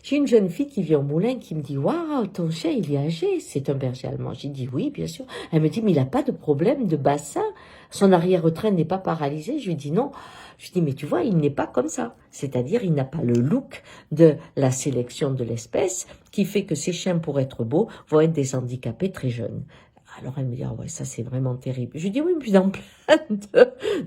J'ai une jeune fille qui vient au moulin qui me dit « Waouh, ton chien, il est âgé, c'est un berger allemand. » J'ai dit « Oui, bien sûr. » Elle me dit « Mais il n'a pas de problème de bassin. Son arrière-train n'est pas paralysé. » Je lui dis « Non. » Je dis « Mais tu vois, il n'est pas comme ça. C'est-à-dire, il n'a pas le look de la sélection de l'espèce qui fait que ces chiens, pour être beaux, vont être des handicapés très jeunes. » Alors elle me dit, ah ouais, ça c'est vraiment terrible. Je lui dis, oui, mais dans plein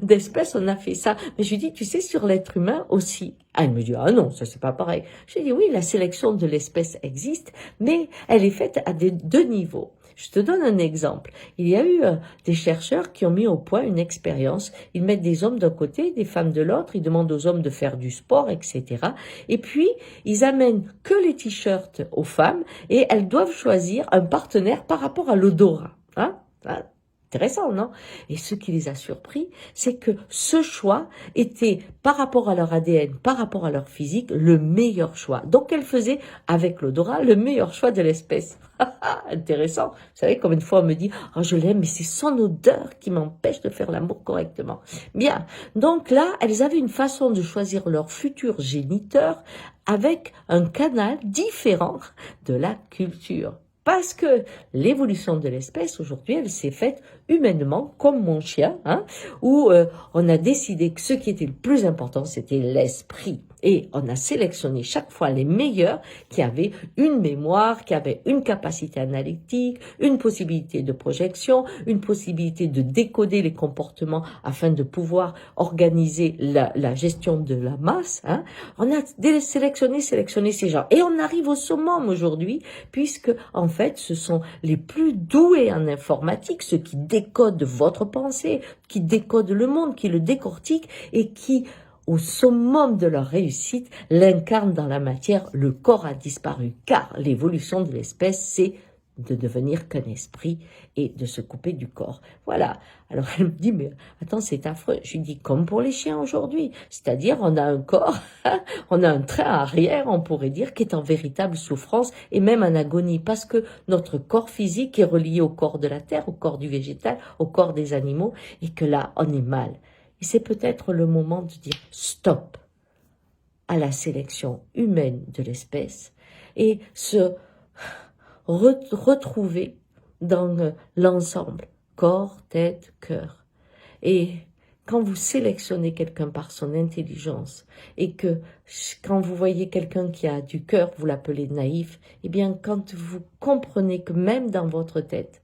d'espèces, on a fait ça. Mais je lui dis, tu sais, sur l'être humain aussi. Ah, elle me dit, ah non, ça c'est pas pareil. Je lui dis, oui, la sélection de l'espèce existe, mais elle est faite à deux niveaux. Je te donne un exemple. Il y a eu des chercheurs qui ont mis au point une expérience. Ils mettent des hommes d'un côté, des femmes de l'autre. Ils demandent aux hommes de faire du sport, etc. Et puis, ils amènent que les t-shirts aux femmes et elles doivent choisir un partenaire par rapport à l'odorat. Hein? Intéressant, non? Et ce qui les a surpris, c'est que ce choix était, par rapport à leur ADN, par rapport à leur physique, le meilleur choix. Donc, elles faisaient, avec l'odorat, le meilleur choix de l'espèce. Intéressant. Vous savez, comme une fois, on me dit, oh, je l'aime, mais c'est son odeur qui m'empêche de faire l'amour correctement. Bien. Donc là, elles avaient une façon de choisir leur futur géniteur avec un canal différent de la culture. Parce que l'évolution de l'espèce, aujourd'hui, elle s'est faite humainement, comme mon chien, hein, où on a décidé que ce qui était le plus important, c'était l'esprit. Et on a sélectionné chaque fois les meilleurs qui avaient une mémoire, qui avaient une capacité analytique, une possibilité de projection, une possibilité de décoder les comportements afin de pouvoir organiser la gestion de la masse. Hein. On a sélectionné ces gens. Et on arrive au summum aujourd'hui, puisque en fait, ce sont les plus doués en informatique, ceux qui décodent votre pensée, qui décodent le monde, qui le décortiquent et qui, au summum de leur réussite, l'incarnent dans la matière. Le corps a disparu, car l'évolution de l'espèce, c'est de devenir qu'un esprit et de se couper du corps. Voilà. Alors elle me dit, mais attends, c'est affreux. Je lui dis, comme pour les chiens aujourd'hui. C'est-à-dire, on a un corps, on a un train arrière, on pourrait dire, qui est en véritable souffrance et même en agonie, parce que notre corps physique est relié au corps de la terre, au corps du végétal, au corps des animaux, et que là, on est mal. Et c'est peut-être le moment de dire stop à la sélection humaine de l'espèce et se retrouver dans l'ensemble, corps, tête, cœur. Et quand vous sélectionnez quelqu'un par son intelligence et que quand vous voyez quelqu'un qui a du cœur, vous l'appelez naïf, eh bien quand vous comprenez que même dans votre tête,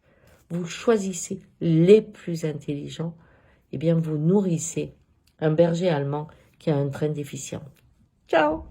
vous choisissez les plus intelligents, eh bien vous nourrissez un berger allemand qui a un train déficient. Ciao!